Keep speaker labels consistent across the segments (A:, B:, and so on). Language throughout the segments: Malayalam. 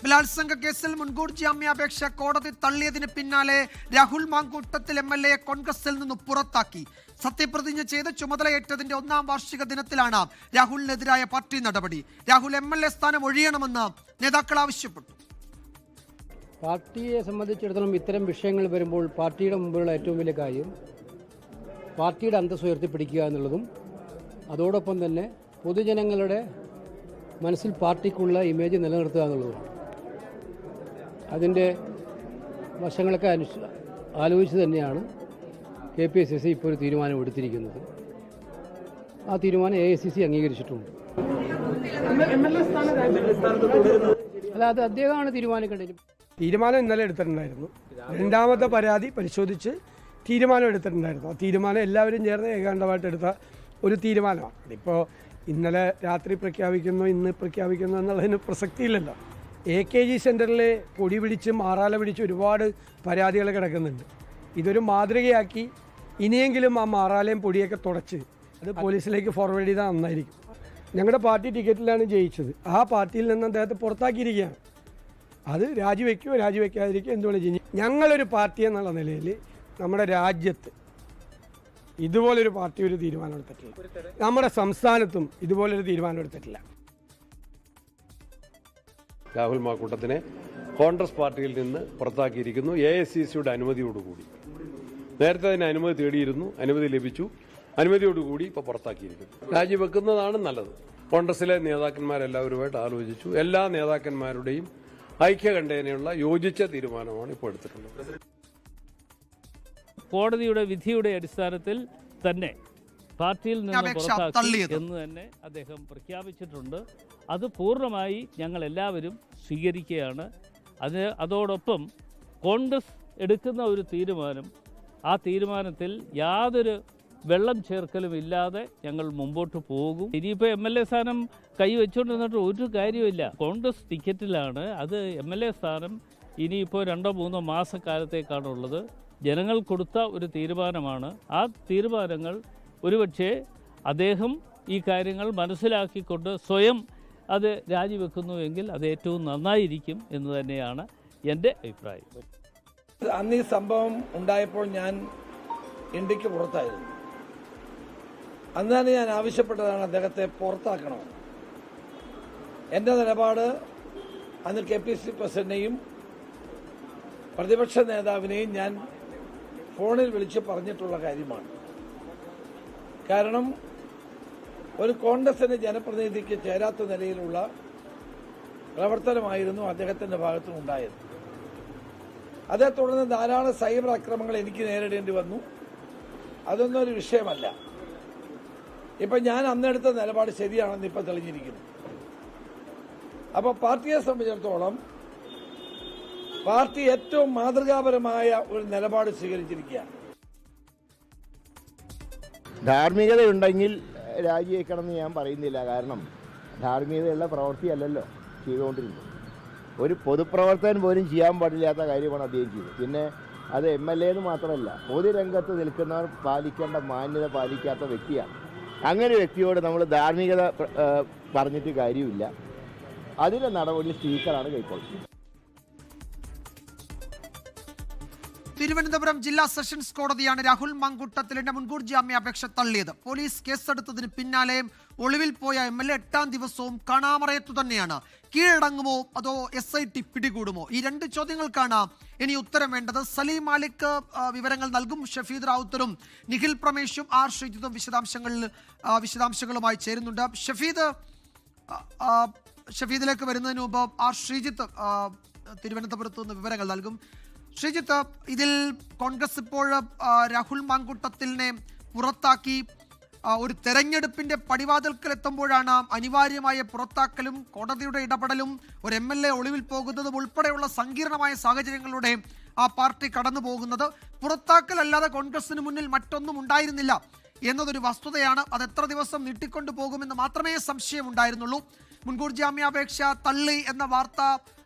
A: ബലാത്സംഗ കേസിൽ മുൻകൂർ ജാമ്യാപേക്ഷ കോടതി തള്ളിയതിന് പിന്നാലെ രാഹുൽ മാങ്കൂട്ടത്തിൽ MLA കോൺഗ്രസിൽ നിന്ന് പുറത്താക്കി. സത്യപ്രതിജ്ഞ ചെയ്ത് ചുമതലയേറ്റതിന്റെ 1ാം വാർഷിക ദിനത്തിലാണ് രാഹുലിനെതിരായ പാർട്ടി നടപടി. രാഹുൽ MLA സ്ഥാനം ഒഴിയണമെന്ന് നേതാക്കൾ ആവശ്യപ്പെട്ടു.
B: പാർട്ടിയെ സംബന്ധിച്ചിടത്തോളം ഇത്തരം വിഷയങ്ങൾ വരുമ്പോൾ പാർട്ടിയുടെ മുമ്പിലുള്ള ഏറ്റവും വലിയ കാര്യം പാർട്ടിയുടെ അന്തസ്സ് ഉയർത്തിപ്പിടിക്കുക എന്നുള്ളതും അതോടൊപ്പം തന്നെ പൊതുജനങ്ങളുടെ മനസ്സിൽ പാർട്ടിക്കുള്ള ഇമേജ് നിലനിർത്തുക എന്നുള്ളതുമാണ്. അതിൻ്റെ വശങ്ങളൊക്കെ ആലോചിച്ച് തന്നെയാണ് KPCC ഇപ്പോൾ ഒരു തീരുമാനം എടുത്തിരിക്കുന്നത്. ആ തീരുമാനം AICC അംഗീകരിച്ചിട്ടുണ്ട്. അല്ല, അത് അദ്ദേഹമാണ് തീരുമാനിക്കേണ്ടത്.
C: തീരുമാനം ഇന്നലെ എടുത്തിട്ടുണ്ടായിരുന്നു. 2ാമത്തെ പരാതി പരിശോധിച്ച് തീരുമാനം എടുത്തിട്ടുണ്ടായിരുന്നു. ആ തീരുമാനം എല്ലാവരും ചേർന്ന് ഏകാണ്ടമായിട്ട് എടുത്ത ഒരു തീരുമാനമാണ്. ഇപ്പോൾ ഇന്നലെ രാത്രി പ്രഖ്യാപിക്കുന്നു, ഇന്ന് പ്രഖ്യാപിക്കുന്നു എന്നുള്ളതിന് പ്രസക്തിയില്ലല്ലോ. AKG സെൻറ്ററിൽ പൊടി പിടിച്ച് മാറാല പിടിച്ച് ഒരുപാട് പരാതികൾ കിടക്കുന്നുണ്ട്. ഇതൊരു മാതൃകയാക്കി ഇനിയെങ്കിലും ആ മാറാലയും പൊടിയൊക്കെ തുടച്ച് അത് പോലീസിലേക്ക് ഫോർവേഡ് ചെയ്താൽ നന്നായിരിക്കും. ഞങ്ങളുടെ പാർട്ടി ടിക്കറ്റിലാണ് ജയിച്ചത്. ആ പാർട്ടിയിൽ നിന്ന് അദ്ദേഹത്തെ പുറത്താക്കിയിരിക്കുകയാണ്. അത് രാജിവെക്കുകയോ രാജിവെക്കാതിരിക്കുകയോ എന്തുകൊണ്ട് ചെയ്യും. ഞങ്ങളൊരു പാർട്ടി എന്നുള്ള നിലയിൽ നമ്മുടെ രാജ്യത്ത് ഇതുപോലൊരു പാർട്ടി ഒരു തീരുമാനം എടുത്തിട്ടില്ല. നമ്മുടെ സംസ്ഥാനത്തും ഇതുപോലൊരു തീരുമാനം എടുത്തിട്ടില്ല.
D: രാഹുൽ മാക്കൂട്ടത്തിനെ കോൺഗ്രസ് പാർട്ടിയിൽ നിന്ന് പുറത്താക്കിയിരിക്കുന്നു. AICCയുടെ അനുമതിയോടുകൂടി. നേരത്തെ അതിന് അനുമതി തേടിയിരുന്നു, അനുമതി ലഭിച്ചു. അനുമതിയോടുകൂടി ഇപ്പോൾ പുറത്താക്കിയിരിക്കുന്നു. രാജിവെക്കുന്നതാണ് നല്ലത്. കോൺഗ്രസിലെ നേതാക്കന്മാരെല്ലാവരുമായിട്ട് ആലോചിച്ചു. എല്ലാ നേതാക്കന്മാരുടെയും ഐക്യകണ്ഠേനയുള്ള യോജിച്ച തീരുമാനമാണ് ഇപ്പോൾ എടുത്തിട്ടുള്ളത്.
E: കോടതിയുടെ വിധിയുടെ അടിസ്ഥാനത്തിൽ തന്നെ പാർട്ടിയിൽ നിന്ന് പുറത്താക്കി എന്ന് തന്നെ അദ്ദേഹം പ്രഖ്യാപിച്ചിട്ടുണ്ട്. അത് പൂർണ്ണമായി ഞങ്ങൾ എല്ലാവരും സ്വീകരിക്കുകയാണ്. അതോടൊപ്പം കോൺഗ്രസ് എടുക്കുന്ന ഒരു തീരുമാനം, ആ തീരുമാനത്തിൽ യാതൊരു വെള്ളം ചേർക്കലും ഇല്ലാതെ ഞങ്ങൾ മുമ്പോട്ട് പോകും. ഇനിയിപ്പോൾ MLA സ്ഥാനം കൈവച്ചുകൊണ്ടിരുന്നിട്ട് ഒരു കാര്യമില്ല. കോൺഗ്രസ് ടിക്കറ്റിലാണ്. അത് MLA സ്ഥാനം ഇനിയിപ്പോൾ 2-3 മാസക്കാലത്തേക്കാണുള്ളത്. ജനങ്ങൾ കൊടുത്ത ഒരു തീരുമാനമാണ്. ആ തീരുമാനങ്ങൾ ഒരുപക്ഷെ അദ്ദേഹം ഈ കാര്യങ്ങൾ മനസ്സിലാക്കിക്കൊണ്ട് സ്വയം അത് രാജിവെക്കുന്നുവെങ്കിൽ അത് ഏറ്റവും നന്നായിരിക്കും എന്ന് തന്നെയാണ് എൻ്റെ അഭിപ്രായം.
F: അന്ന് ഈ സംഭവം ഉണ്ടായപ്പോൾ ഞാൻ ഇന്ത്യക്ക് പുറത്തായിരുന്നു. അന്ന് തന്നെ ഞാൻ ആവശ്യപ്പെട്ടതാണ് അദ്ദേഹത്തെ പുറത്താക്കണമെന്ന്. എൻ്റെ നിലപാട് അന്ന് KPCC പ്രസിഡന്റിനെയും പ്രതിപക്ഷ നേതാവിനെയും ഞാൻ ഫോണിൽ വിളിച്ച് പറഞ്ഞിട്ടുള്ള കാര്യമാണ്. കാരണം ഒരു കോൺഗ്രസിന്റെ ജനപ്രതിനിധിക്ക് ചേരാത്ത നിലയിലുള്ള പ്രവർത്തനമായിരുന്നു അദ്ദേഹത്തിന്റെ ഭാഗത്തുനിന്നുണ്ടായത്. അതേ തുടർന്ന് ധാരാളം സൈബർ ആക്രമണങ്ങൾ എനിക്ക് നേരിടേണ്ടി വന്നു. അതൊന്നും ഒരു വിഷയമല്ല. ഇപ്പൊ ഞാൻ അന്നെടുത്ത നിലപാട് ശരിയാണെന്ന് ഇപ്പൊ തെളിഞ്ഞിരിക്കുന്നു. അപ്പൊ പാർട്ടിയെ സംബന്ധിച്ചിടത്തോളം പാർട്ടി ഏറ്റവും മാതൃകാപരമായ ഒരു നിലപാട് സ്വീകരിച്ചിരിക്കുകയാണ്.
G: ധാർമ്മികതയുണ്ടെങ്കിൽ രാജിവെക്കണമെന്ന് ഞാൻ പറയുന്നില്ല. കാരണം ധാർമ്മികതയുള്ള പ്രവൃത്തിയല്ലല്ലോ ചെയ്തുകൊണ്ടിരുന്നത്. ഒരു പൊതുപ്രവർത്തകൻ പോലും ചെയ്യാൻ പാടില്ലാത്ത കാര്യമാണ് അദ്ദേഹം ചെയ്തത്. പിന്നെ അത് MLA എന്ന് മാത്രമല്ല, പൊതുരംഗത്ത് നിൽക്കുന്നവർ പാലിക്കേണ്ട മാന്യത പാലിക്കാത്ത വ്യക്തിയാണ്. അങ്ങനെ വ്യക്തിയോട് നമ്മൾ ധാർമ്മികത പറഞ്ഞിട്ട് കാര്യമില്ല. അതിൻ്റെ നടപടി സ്പീക്കറാണ് കൈക്കൊള്ളുന്നത്.
A: തിരുവനന്തപുരം ജില്ലാ സെഷൻസ് കോടതിയാണ് രാഹുൽ മാങ്കൂട്ടത്തിലിന്റെ മുൻകൂർ ജാമ്യാപേക്ഷ തള്ളിയത്. പോലീസ് കേസെടുത്തതിന് പിന്നാലെ ഒളിവിൽ പോയ MLA 8ാം ദിവസവും കാണാമറയത്തു തന്നെയാണ്. കീഴടങ്ങുമോ അതോ SIT പിടികൂടുമോ? ഈ 2 ചോദ്യങ്ങൾക്കാണ് ഇനി ഉത്തരം വേണ്ടത്. സലീം മാലിക് വിവരങ്ങൾ നൽകും. ഷഫീദ് റാവുത്തറും നിഖിൽ പ്രമേഷും R ശ്രീജിത്തും വിശദാംശങ്ങളുമായി ചേരുന്നുണ്ട്. ഷഫീദിലേക്ക് വരുന്നതിന് മുമ്പ് R ശ്രീജിത്ത് തിരുവനന്തപുരത്ത് നിന്ന് വിവരങ്ങൾ നൽകും. ശ്രീജിത്ത്, ഇതിൽ കോൺഗ്രസ് ഇപ്പോൾ രാഹുൽ മാങ്കൂട്ടത്തിലിനെ പുറത്താക്കി ഒരു തെരഞ്ഞെടുപ്പിന്റെ പടിവാതിൽക്കൽ എത്തുമ്പോഴാണ് അനിവാര്യമായ പുറത്താക്കലും കോടതിയുടെ ഇടപെടലും ഒരു MLA ഒളിവിൽ പോകുന്നതും ഉൾപ്പെടെയുള്ള സങ്കീർണമായ സാഹചര്യങ്ങളിലൂടെ ആ പാർട്ടി കടന്നു പോകുന്നത്. പുറത്താക്കലല്ലാതെ കോൺഗ്രസിന് മുന്നിൽ മറ്റൊന്നും ഉണ്ടായിരുന്നില്ല എന്നതൊരു വസ്തുതയാണ്. അത് എത്ര ദിവസം നീട്ടിക്കൊണ്ടു പോകുമെന്ന് മാത്രമേ സംശയമുണ്ടായിരുന്നുള്ളൂ. മുൻകൂർ ജാമ്യാപേക്ഷ തള്ളി എന്ന വാർത്ത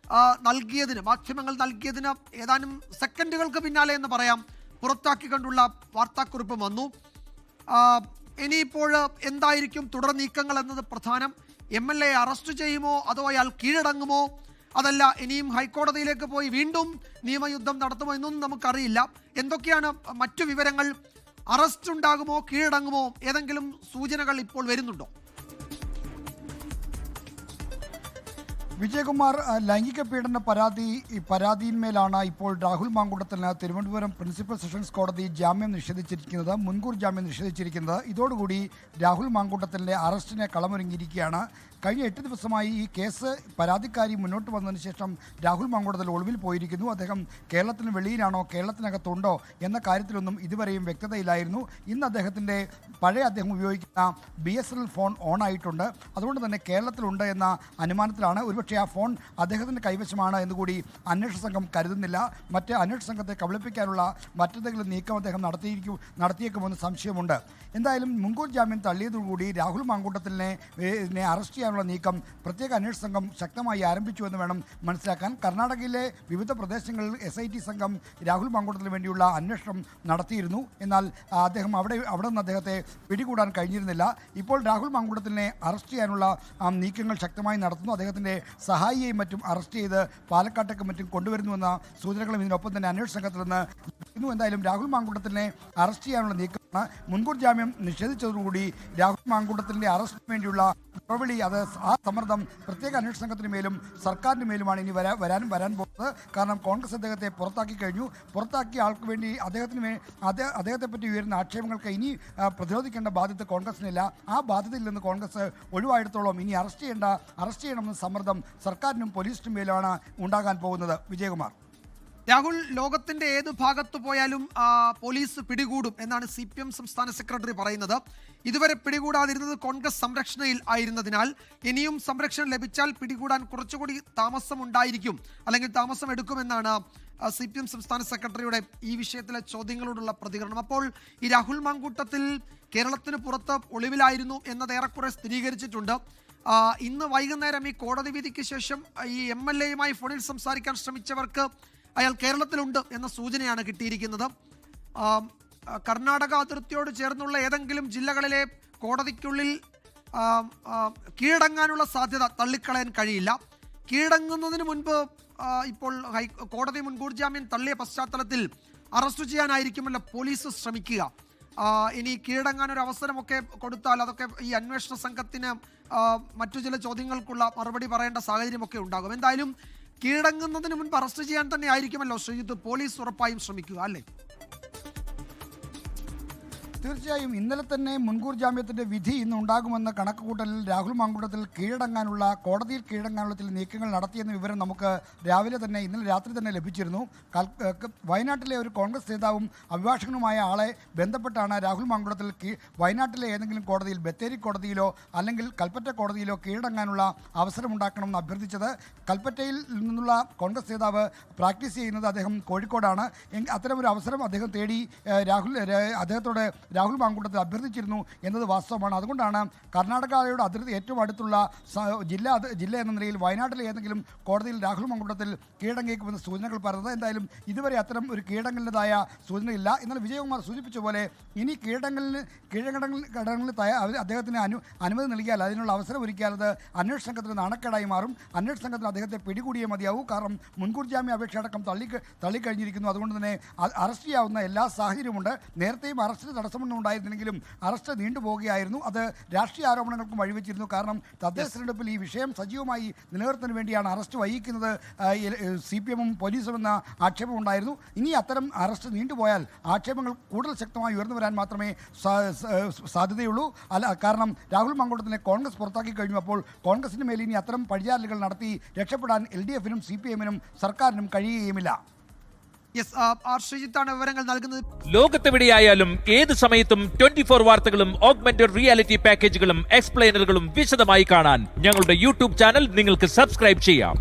A: നൽകിയതിന്, മാധ്യമങ്ങൾ നൽകിയതിന് ഏതാനും സെക്കൻഡുകൾക്ക് പിന്നാലെ എന്ന് പറയാം, പുറത്താക്കിക്കൊണ്ടുള്ള വാർത്താക്കുറിപ്പ് വന്നു. ഇനിയിപ്പോൾ എന്തായിരിക്കും തുടർ നീക്കങ്ങൾ എന്നത് പ്രധാനം. MLA അറസ്റ്റ് ചെയ്യുമോ അതോ അയാൾ കീഴടങ്ങുമോ? അതല്ല ഇനിയും ഹൈക്കോടതിയിലേക്ക് പോയി വീണ്ടും നിയമയുദ്ധം നടത്തുമോ എന്നൊന്നും നമുക്കറിയില്ല. എന്തൊക്കെയാണ് മറ്റു വിവരങ്ങൾ? അറസ്റ്റ് ഉണ്ടാകുമോ, കീഴടങ്ങുമോ? ഏതെങ്കിലും സൂചനകൾ ഇപ്പോൾ വരുന്നുണ്ടോ?
H: വിജയകുമാർ, ലൈംഗിക പീഡന പരാതിയിന്മേലാണ് ഇപ്പോൾ രാഹുൽ മാങ്കൂട്ടത്തിന് തിരുവനന്തപുരം പ്രിൻസിപ്പൽ സെഷൻസ് കോടതി ജാമ്യം നിഷേധിച്ചിരിക്കുന്നത്, മുൻകൂർ ജാമ്യം നിഷേധിച്ചിരിക്കുന്നത്. ഇതോടുകൂടി രാഹുൽ മാങ്കൂട്ടത്തിൻ്റെ അറസ്റ്റിനെ കളമൊരുങ്ങിയിരിക്കുകയാണ്. കഴിഞ്ഞ 8 ദിവസമായി ഈ കേസ് പരാതിക്കാരി മുന്നോട്ട് വന്നതിന് ശേഷം രാഹുൽ മാങ്കൂട്ടത്തിൽ ഒളിവിൽ പോയിരിക്കുന്നു. അദ്ദേഹം കേരളത്തിന് വെളിയിലാണോ കേരളത്തിനകത്തുണ്ടോ എന്ന കാര്യത്തിലൊന്നും ഇതുവരെയും വ്യക്തതയില്ലായിരുന്നു. ഇന്ന് അദ്ദേഹത്തിൻ്റെ അദ്ദേഹം ഉപയോഗിക്കുന്ന BSNL ഫോൺ ഓണായിട്ടുണ്ട്. അതുകൊണ്ട് തന്നെ കേരളത്തിലുണ്ട് എന്ന അനുമാനത്തിലാണ്. ഒരുപക്ഷെ ആ ഫോൺ അദ്ദേഹത്തിൻ്റെ കൈവശമാണ് എന്നുകൂടി അന്വേഷണ സംഘം കരുതുന്നില്ല. മറ്റ് അന്വേഷണ സംഘത്തെ കബളിപ്പിക്കാനുള്ള മറ്റെന്തെങ്കിലും നീക്കം അദ്ദേഹം നടത്തിയേക്കുമെന്ന് സംശയമുണ്ട്. എന്തായാലും മുൻകൂർ ജാമ്യം തള്ളിയതോടുകൂടി രാഹുൽ മാങ്കൂട്ടത്തിനെ അറസ്റ്റ് ചെയ്യാനുള്ള നീക്കം പ്രത്യേക അന്വേഷണ സംഘം ശക്തമായി ആരംഭിച്ചു എന്ന് വേണം മനസ്സിലാക്കാൻ. കർണാടകയിലെ വിവിധ പ്രദേശങ്ങളിൽ SIT സംഘം രാഹുൽ മാങ്കൂട്ടത്തിന് വേണ്ടിയുള്ള അന്വേഷണം നടത്തിയിരുന്നു. എന്നാൽ അവിടെ നിന്ന് അദ്ദേഹത്തെ പിടികൂടാൻ കഴിഞ്ഞിരുന്നില്ല. ഇപ്പോൾ രാഹുൽ മാങ്കൂട്ടത്തിനെ അറസ്റ്റ് ചെയ്യാനുള്ള നീക്കങ്ങൾ ശക്തമായി നടത്തുന്നു. അദ്ദേഹത്തിൻ്റെ സഹായിയെയും മറ്റും അറസ്റ്റ് ചെയ്ത് പാലക്കാട്ടേക്ക് മറ്റും കൊണ്ടുവരുന്നുവെന്ന സൂചനകളും ഇതിനൊപ്പം തന്നെ അന്വേഷണ സംഘത്തിൽ നിന്ന് ലഭിക്കുന്നു. എന്തായാലും രാഹുൽ മാങ്കൂട്ടത്തിനെ അറസ്റ്റ് ചെയ്യാനുള്ള നീക്കമാണ്. മുൻകൂർ ജാമ്യം നിഷേധിച്ചതോടുകൂടി രാഹുൽ മാങ്കൂട്ടത്തിൻ്റെ അറസ്റ്റിന് വേണ്ടിയുള്ള പ്രവളി, ആ സമ്മർദ്ദം പ്രത്യേക അന്വേഷണ സംഘത്തിന് മേലും സർക്കാരിന് മേലുമാണ് ഇനി വരാൻ പോകുന്നത്. കാരണം കോൺഗ്രസ് അദ്ദേഹത്തെ പുറത്താക്കി കഴിഞ്ഞു. പുറത്താക്കിയ ആൾക്ക് വേണ്ടി അദ്ദേഹത്തെ പറ്റി ഉയരുന്ന ആക്ഷേപങ്ങൾക്ക് ഇനി പ്രതിരോധിക്കേണ്ട ബാധ്യത കോൺഗ്രസിനില്ല. ആ ബാധ്യതയിൽ നിന്ന് കോൺഗ്രസ് ഒഴിവായിടത്തോളം ഇനി അറസ്റ്റ് ചെയ്യണമെന്ന സമ്മർദ്ദം സർക്കാരിനും പോലീസിനും മേലാണ് ഉണ്ടാകാൻ പോകുന്നത്. വിജയകുമാർ,
A: രാഹുൽ, ലോകത്തിന്റെ ഏത് ഭാഗത്ത് പോയാലും പോലീസ് പിടികൂടും എന്നാണ് CPM സംസ്ഥാന സെക്രട്ടറി പറയുന്നത്. ഇതുവരെ പിടികൂടാതിരുന്നത് കോൺഗ്രസ് സംരക്ഷണയിൽ ആയിരുന്നതിനാൽ ഇനിയും സംരക്ഷണം ലഭിച്ചാൽ പിടികൂടാൻ കുറച്ചുകൂടി താമസമുണ്ടായിരിക്കും, അല്ലെങ്കിൽ താമസം എടുക്കുമെന്നാണ് CPM സംസ്ഥാന സെക്രട്ടറിയുടെ ഈ വിഷയത്തിലെ ചോദ്യങ്ങളോടുള്ള പ്രതികരണം. അപ്പോൾ ഈ രാഹുൽ മാങ്കൂട്ടത്തിൽ കേരളത്തിന് പുറത്ത് ഒളിവിലായിരുന്നു എന്നത് ഏറെക്കുറെ സ്ഥിരീകരിച്ചിട്ടുണ്ട്. ഇന്ന് വൈകുന്നേരം ഈ കോടതി വിധിക്ക് ശേഷം ഈ MLA-യുമായി ഫോണിൽ സംസാരിക്കാൻ ശ്രമിച്ചവർക്ക് അയാൾ കേരളത്തിലുണ്ട് എന്ന സൂചനയാണ് കിട്ടിയിരിക്കുന്നത്. കർണാടക അതിർത്തിയോട് ചേർന്നുള്ള ഏതെങ്കിലും ജില്ലകളിലെ കോടതിക്കുള്ളിൽ കീഴടങ്ങാനുള്ള സാധ്യത തള്ളിക്കളയാൻ കഴിയില്ല. കീഴടങ്ങുന്നതിന് മുൻപ് ഇപ്പോൾ കോടതി മുൻകൂർ ജാമ്യം തള്ളിയ പശ്ചാത്തലത്തിൽ അറസ്റ്റ് ചെയ്യാനായിരിക്കുമല്ലോ പോലീസ് ശ്രമിക്കുക. ഇനി കീഴടങ്ങാനൊരു അവസരമൊക്കെ കൊടുത്താൽ അതൊക്കെ ഈ അന്വേഷണ സംഘത്തിന് മറ്റു ചില ചോദ്യങ്ങൾക്കുള്ള മറുപടി പറയേണ്ട സാഹചര്യമൊക്കെ ഉണ്ടാകും. എന്തായാലും കീഴടങ്ങുന്നതിന് മുൻപ് അറസ്റ്റ് ചെയ്യാൻ തന്നെ ആയിരിക്കുമല്ലോ ശ്രീജിത്ത് പോലീസ് ഉറപ്പായും ശ്രമിക്കുക, അല്ലേ?
H: തീർച്ചയായും ഇന്നലെ തന്നെ മുൻകൂർ ജാമ്യത്തിൻ്റെ വിധി ഇന്ന് ഉണ്ടാകുമെന്ന കണക്കുകൂട്ടലിൽ രാഹുൽ മാങ്കൂട്ടത്തിൽ കോടതിയിൽ കീഴടങ്ങാനുള്ള ചില നീക്കങ്ങൾ നടത്തിയെന്ന വിവരം നമുക്ക് ഇന്നലെ രാത്രി തന്നെ ലഭിച്ചിരുന്നു. വയനാട്ടിലെ ഒരു കോൺഗ്രസ് നേതാവും അഭിഭാഷകനുമായ ആളെ ബന്ധപ്പെട്ടാണ് രാഹുൽ മാങ്കൂട്ടത്തിൽ വയനാട്ടിലെ ഏതെങ്കിലും കോടതിയിൽ, ബത്തേരി കോടതിയിലോ അല്ലെങ്കിൽ കൽപ്പറ്റ കോടതിയിലോ കീഴടങ്ങാനുള്ള അവസരമുണ്ടാക്കണമെന്ന് അഭ്യർത്ഥിച്ചത്. കൽപ്പറ്റയിൽ നിന്നുള്ള കോൺഗ്രസ് നേതാവ് പ്രാക്ടീസ് ചെയ്യുന്നത് അദ്ദേഹം കോഴിക്കോടാണ്. അത്തരമൊരു അവസരം അദ്ദേഹം തേടി അദ്ദേഹത്തോട് രാഹുൽ മാങ്കൂട്ടത്തിൽ അഭ്യർത്ഥിച്ചിരുന്നു എന്നത് വാസ്തവമാണ്. അതുകൊണ്ടാണ് കർണാടകയുടെ അതിർത്തി ഏറ്റവും അടുത്തുള്ള ജില്ല എന്ന നിലയിൽ വയനാട്ടിലെ ഏതെങ്കിലും കോടതിയിൽ രാഹുൽ മാങ്കൂട്ടത്തിൽ കീഴടങ്ങിയേക്കുമെന്ന സൂചനകൾ പറഞ്ഞത്. എന്തായാലും ഇതുവരെ അത്തരം ഒരു കീഴടങ്ങലിൻ്റെതായ സൂചനയില്ല. എന്നാൽ വിജയകുമാർ സൂചിപ്പിച്ച പോലെ ഇനി കീഴടങ്ങലിന് അദ്ദേഹത്തിന് അനുമതി നൽകിയാൽ, അതിനുള്ള അവസരം ഒരുക്കിയാൽ അത് അന്വേഷണ സംഘത്തിന് നാണക്കേടായി മാറും. അന്വേഷണ സംഘത്തിന് അദ്ദേഹത്തെ പിടികൂടിയേ മതിയാവൂ. കാരണം മുൻകൂർ ജാമ്യ അപേക്ഷ അടക്കം തള്ളിക്കഴിഞ്ഞിരിക്കുന്നു. അതുകൊണ്ട് തന്നെ അറസ്റ്റ് ചെയ്യാവുന്ന എല്ലാ സാഹചര്യമുണ്ട്. നേരത്തെയും അറസ്റ്റിന് തടസ്സമൊന്നും ഉണ്ടായിരുന്നില്ലെങ്കിലും അറസ്റ്റ് നീണ്ടുപോവുകയായിരുന്നു. അത് രാഷ്ട്രീയ ആരോപണങ്ങൾക്കും വഴിവെച്ചിരുന്നു. കാരണം തദ്ദേശ തെരഞ്ഞെടുപ്പിൽ ഈ വിഷയം സജീവമായി നിലനിർത്തുന്നതിന് വേണ്ടിയാണ് അറസ്റ്റ് വൈകിക്കുന്നത് CPM-ഉം പോലീസും എന്ന ആക്ഷേപം ഉണ്ടായിരുന്നു. ഇനി അത്തരം അറസ്റ്റ് നീണ്ടുപോയാൽ ആക്ഷേപങ്ങൾ കൂടുതൽ ശക്തമായി ഉയർന്നു വരാൻ മാത്രമേ സാധ്യതയുള്ളൂ. കാരണം രാഹുൽ മാങ്കൂട്ടത്തിനെ കോൺഗ്രസ് പുറത്താക്കി കഴിഞ്ഞു. അപ്പോൾ കോൺഗ്രസിന് മേൽ ഇനി അത്തരം പഴിചാരലുകൾ നടത്തി രക്ഷപ്പെടാൻ LDF-നും CPM-നും സർക്കാരിനും കഴിയുകയുമില്ല.
A: വിവരങ്ങൾ നൽകുന്നത്.
I: ലോകത്തെവിടെയായാലും ഏത് സമയത്തും 24 വാർത്തകളും ഓഗ്മെന്റഡ് റിയാലിറ്റി പാക്കേജുകളും എക്സ്പ്ലെയിനറുകളും വിശദമായി കാണാൻ ഞങ്ങളുടെ YouTube ചാനൽ നിങ്ങൾക്ക് സബ്സ്ക്രൈബ് ചെയ്യാം.